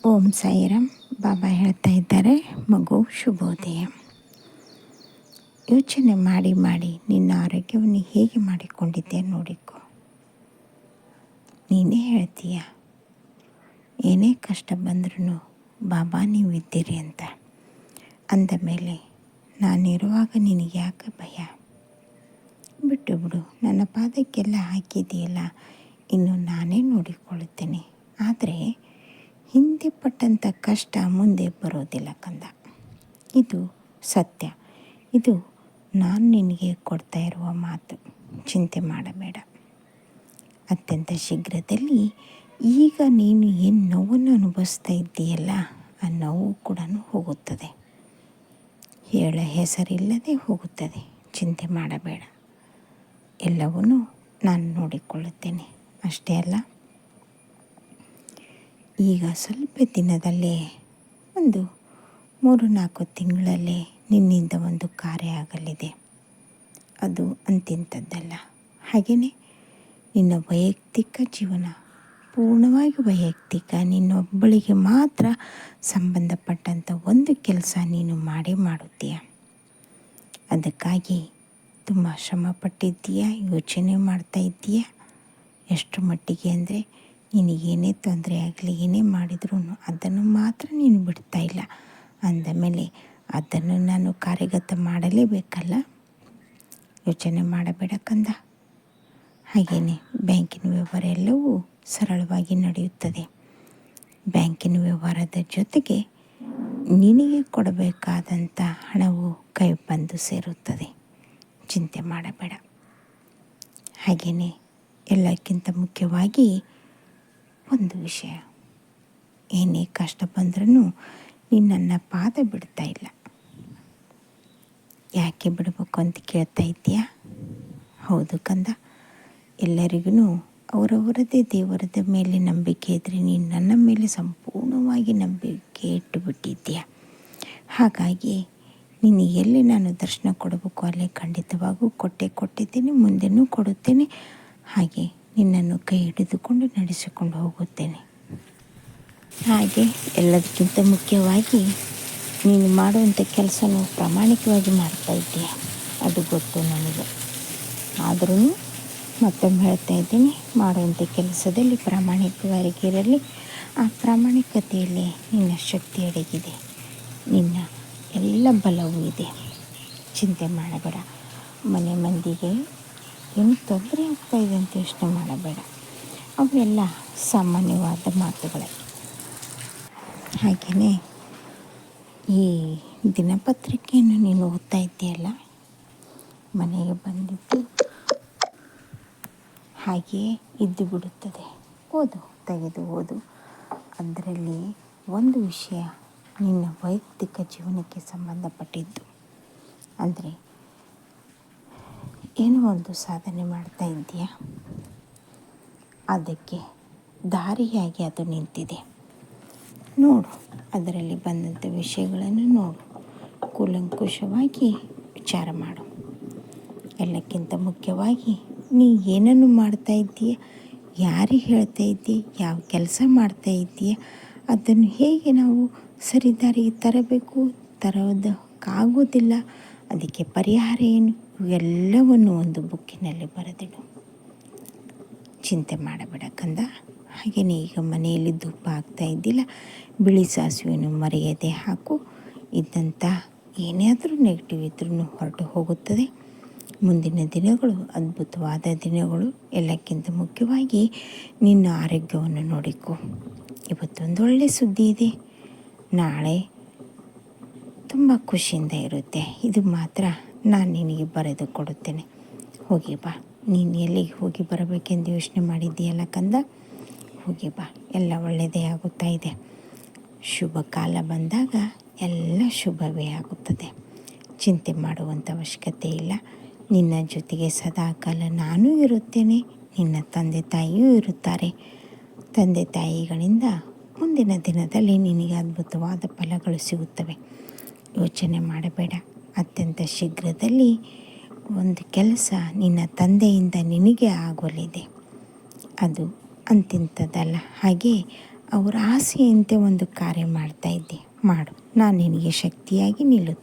ಓಂ ಸಾಯಿರಾಮ್. ಬಾಬಾ ಹೇಳ್ತಾ ಇದ್ದಾರೆ, ಮಗು ಶುಭೋದಯ. ಯೋಚನೆ ಮಾಡಿ ಮಾಡಿ ನಿನ್ನ ಆರೋಗ್ಯವನ್ನು ಹೇಗೆ ಮಾಡಿಕೊಂಡಿದ್ದೆ ನೋಡಿಕೊ. ನೀನೇ ಹೇಳ್ತೀಯ, ಏನೇ ಕಷ್ಟ ಬಂದ್ರೂ ಬಾಬಾ ನೀವಿದ್ದೀರಿ ಅಂತ. ಅಂದ ಮೇಲೆ ನಾನಿರುವಾಗ ನಿನಗೆ ಯಾಕೆ ಭಯ? ಬಿಟ್ಟು ಬಿಡು, ನನ್ನ ಪಾದಕ್ಕೆಲ್ಲ ಹಾಕಿದೆಯಲ್ಲ, ಇನ್ನು ನಾನೇ ನೋಡಿಕೊಳ್ಳುತ್ತೇನೆ. ಆದರೆ ಹಿಂದೆ ಪಟ್ಟಂಥ ಕಷ್ಟ ಮುಂದೆ ಬರೋದಿಲ್ಲ ಕಂದ. ಇದು ಸತ್ಯ. ಇದು ನಾನು ನಿನಗೆ ಕೊಡ್ತಾ ಇರುವ ಮಾತು. ಚಿಂತೆ ಮಾಡಬೇಡ. ಅತ್ಯಂತ ಶೀಘ್ರದಲ್ಲಿ ಈಗ ನೀನು ಏನು ನೋವನ್ನು ಅನುಭವಿಸ್ತಾ ಇದ್ದೀಯಲ್ಲ, ಆ ನೋವು ಕೂಡ ಹೋಗುತ್ತದೆ. ಹೇಳ ಹೆಸರಿಲ್ಲದೆ ಹೋಗುತ್ತದೆ. ಚಿಂತೆ ಮಾಡಬೇಡ. ಎಲ್ಲವನ್ನೂ ನಾನು ನೋಡಿಕೊಳ್ಳುತ್ತೇನೆ. ಅಷ್ಟೇ ಅಲ್ಲ, ಈಗ ಸ್ವಲ್ಪ ದಿನದಲ್ಲೇ ಒಂದು 3-4 ತಿಂಗಳಲ್ಲೇ ನಿನ್ನಿಂದ ಒಂದು ಕಾರ್ಯ ಆಗಲಿದೆ. ಅದು ಅಂತಿಂಥದ್ದಲ್ಲ. ಹಾಗೆಯೇ ನಿನ್ನ ವೈಯಕ್ತಿಕ ಜೀವನ ಪೂರ್ಣವಾಗಿ ವೈಯಕ್ತಿಕ, ನಿನ್ನೊಬ್ಬಳಿಗೆ ಮಾತ್ರ ಸಂಬಂಧಪಟ್ಟಂಥ ಒಂದು ಕೆಲಸ ನೀನು ಮಾಡೇ ಮಾಡುತ್ತೀಯ. ಅದಕ್ಕಾಗಿ ತುಂಬ ಶ್ರಮಪಟ್ಟಿದ್ದೀಯ, ಯೋಚನೆ ಮಾಡ್ತಾ ಇದ್ದೀಯ. ಎಷ್ಟು ಮಟ್ಟಿಗೆ ಅಂದರೆ, ನಿನಗೇನೇ ತೊಂದರೆ ಆಗಲಿ, ಏನೇ ಮಾಡಿದ್ರೂ ಅದನ್ನು ಮಾತ್ರ ನೀನು ಬಿಡ್ತಾ ಇಲ್ಲ. ಅಂದಮೇಲೆ ಅದನ್ನು ನಾನು ಕಾರ್ಯಗತ ಮಾಡಲೇಬೇಕಲ್ಲ. ಯೋಚನೆ ಮಾಡಬೇಡ ಕಂದ. ಹಾಗೆಯೇ ಬ್ಯಾಂಕಿನ ವ್ಯವಹಾರ ಎಲ್ಲವೂ ಸರಳವಾಗಿ ನಡೆಯುತ್ತದೆ. ಬ್ಯಾಂಕಿನ ವ್ಯವಹಾರದ ಜೊತೆಗೆ ನಿನಗೆ ಕೊಡಬೇಕಾದಂಥ ಹಣವು ಕೈ ಬಂದು ಸೇರುತ್ತದೆ. ಚಿಂತೆ ಮಾಡಬೇಡ. ಹಾಗೆಯೇ ಎಲ್ಲಕ್ಕಿಂತ ಮುಖ್ಯವಾಗಿ ಒಂದು ವಿಷಯ, ಏನೇ ಕಷ್ಟ ಬಂದ್ರೂ ನಿನ್ನನ್ನು ಪಾದ ಬಿಡ್ತಾ ಇಲ್ಲ. ಯಾಕೆ ಬಿಡಬೇಕು ಅಂತ ಕೇಳ್ತಾ ಇದ್ದೀಯಾ? ಹೌದು ಕಂದ, ಎಲ್ಲರಿಗೂ ಅವರವರದೇ ದೇವರದ ಮೇಲೆ ನಂಬಿಕೆ ಇದ್ದರೆ ನೀನು ನನ್ನ ಮೇಲೆ ಸಂಪೂರ್ಣವಾಗಿ ನಂಬಿಕೆ ಇಟ್ಟು ಬಿಟ್ಟಿದ್ದೀಯ. ಹಾಗಾಗಿ ನಿನಗೆ ಎಲ್ಲಿ ನಾನು ದರ್ಶನ ಕೊಡಬೇಕು ಅಲ್ಲೇ ಖಂಡಿತವಾಗೂ ಕೊಟ್ಟಿದ್ದೀನಿ, ಮುಂದೆನೂ ಕೊಡುತ್ತೇನೆ. ಹಾಗೆ ನಿನ್ನನ್ನು ಕೈ ಹಿಡಿದುಕೊಂಡು ನಡೆಸಿಕೊಂಡು ಹೋಗುತ್ತೇನೆ. ಹಾಗೆ ಎಲ್ಲದಕ್ಕಿಂತ ಮುಖ್ಯವಾಗಿ ನೀನು ಮಾಡುವಂಥ ಕೆಲಸನೂ ಪ್ರಾಮಾಣಿಕವಾಗಿ ಮಾಡ್ತಾ ಇದ್ದೀಯ, ಅದು ಗೊತ್ತು ನನಗೆ. ಆದರೂ ಮತ್ತೊಮ್ಮೆ ಹೇಳ್ತಾ ಇದ್ದೀನಿ, ಮಾಡುವಂಥ ಕೆಲಸದಲ್ಲಿ ಪ್ರಾಮಾಣಿಕವಾಗಿರಲಿ. ಆ ಪ್ರಾಮಾಣಿಕತೆಯಲ್ಲಿ ನಿನ್ನ ಶಕ್ತಿ ಅಡಗಿದೆ, ನಿನ್ನ ಎಲ್ಲ ಬಲವೂ ಇದೆ. ಚಿಂತೆ ಮಾಡಬೇಡ. ಮನೆ ಮಂದಿಗೆ ಏನು ತೊಂದರೆ ಆಗ್ತಾಯಿದೆ ಅಂತ ಯೋಚನೆ ಮಾಡಬೇಡ. ಅವೆಲ್ಲ ಸಾಮಾನ್ಯವಾದ ಮಾತುಗಳೇ. ಹಾಗೆಯೇ ಈ ದಿನಪತ್ರಿಕೆಯನ್ನು ನೀನು ಓದ್ತಾ ಇದ್ದೀಯಲ್ಲ, ಮನೆಗೆ ಬಂದಿದ್ದು ಹಾಗೆಯೇ ಇದ್ದು ಬಿಡುತ್ತದೆ. ಓದು, ತೆಗೆದು ಓದು. ಅದರಲ್ಲಿ ಒಂದು ವಿಷಯ ನಿನ್ನ ವೈಯಕ್ತಿಕ ಜೀವನಕ್ಕೆ ಸಂಬಂಧಪಟ್ಟಿದ್ದು. ಅಂದರೆ ಏನೋ ಒಂದು ಸಾಧನೆ ಮಾಡ್ತಾ ಇದ್ದೀಯ, ಅದಕ್ಕೆ ದಾರಿಯಾಗಿ ಅದು ನಿಂತಿದೆ. ನೋಡು, ಅದರಲ್ಲಿ ಬಂದಂಥ ವಿಷಯಗಳನ್ನು ನೋಡು, ಕೂಲಂಕುಷವಾಗಿ ವಿಚಾರ ಮಾಡು. ಎಲ್ಲಕ್ಕಿಂತ ಮುಖ್ಯವಾಗಿ ನೀ ಏನನ್ನು ಮಾಡ್ತಾ ಇದ್ದೀಯ, ಯಾರಿಗೆ ಹೇಳ್ತಾ ಇದ್ದೀಯ, ಯಾವ ಕೆಲಸ ಮಾಡ್ತಾ ಇದ್ದೀಯ, ಅದನ್ನು ಹೇಗೆ ನಾವು ಸರಿದಾರಿಗೆ ತರಬೇಕು, ತರೋದಕ್ಕಾಗೋದಿಲ್ಲ, ಅದಕ್ಕೆ ಪರಿಹಾರ ಏನು, ಇವೆಲ್ಲವನ್ನು ಒಂದು ಬುಕ್ಕಿನಲ್ಲಿ ಬರೆದಿಡು. ಚಿಂತೆ ಮಾಡಬೇಡ ಕಂದ. ಹಾಗೆಯೇ ಈಗ ಮನೆಯಲ್ಲಿ ಧೂಪ ಹಾಕ್ತಾ ಇದ್ದಿಲ್ಲ, ಬಿಳಿ ಸಾಸಿವೆಯನ್ನು ಮರೆಯದೆ ಹಾಕು. ಇದ್ದಂಥ ಏನಾದರೂ ನೆಗೆಟಿವ್ ಇದ್ರೂ ಹೊರಟು ಹೋಗುತ್ತದೆ. ಮುಂದಿನ ದಿನಗಳು ಅದ್ಭುತವಾದ ದಿನಗಳು. ಎಲ್ಲಕ್ಕಿಂತ ಮುಖ್ಯವಾಗಿ ನಿನ್ನ ಆರೋಗ್ಯವನ್ನು ನೋಡಿಕೊ. ಇವತ್ತೊಂದು ಒಳ್ಳೆಯ ಸುದ್ದಿ ಇದೆ, ನಾಳೆ ತುಂಬ ಖುಷಿಯಿಂದ ಇರುತ್ತೆ. ಇದು ಮಾತ್ರ ನಾನು ನಿನಗೆ ಬರೆದು ಕೊಡುತ್ತೇನೆ. ಹೋಗಿ ಬಾ. ನೀನು ಎಲ್ಲಿಗೆ ಹೋಗಿ ಬರಬೇಕೆಂದು ಯೋಚನೆ ಮಾಡಿದ್ದೀಯಲ್ಲ ಕಂದ, ಹೋಗಿ ಬಾ. ಎಲ್ಲ ಒಳ್ಳೆಯದೇ ಆಗುತ್ತಾ ಇದೆ. ಶುಭ ಕಾಲ ಬಂದಾಗ ಎಲ್ಲ ಶುಭವೇ ಆಗುತ್ತದೆ. ಚಿಂತೆ ಮಾಡುವಂಥ ಅವಶ್ಯಕತೆ ಇಲ್ಲ. ನಿನ್ನ ಜೊತೆಗೆ ಸದಾಕಾಲ ನಾನೂ ಇರುತ್ತೇನೆ, ನಿನ್ನ ತಂದೆ ತಾಯಿಯೂ ಇರುತ್ತಾರೆ. ತಂದೆ ತಾಯಿಗಳಿಂದ ಮುಂದಿನ ದಿನದಲ್ಲಿ ನಿನಗೆ ಅದ್ಭುತವಾದ ಫಲಗಳು ಸಿಗುತ್ತವೆ. ಯೋಚನೆ ಮಾಡಬೇಡ. ಅತ್ಯಂತ ಶೀಘ್ರದಲ್ಲಿ ಒಂದು ಕೆಲಸ ನಿನ್ನ ತಂದೆಯಿಂದ ನಿನಗೆ ಆಗೋಲಿದೆ. ಅದು ಅಂತಿಂಥದ್ದಲ್ಲ. ಹಾಗೆ ಅವರ ಆಸೆಯಂತೆ ಒಂದು ಕಾರ್ಯ ಮಾಡ್ತಾ ಇದ್ದೆ, ಮಾಡು, ನಾನು ನಿನಗೆ ಶಕ್ತಿಯಾಗಿ ನಿಲ್ಲುತ್ತೇನೆ.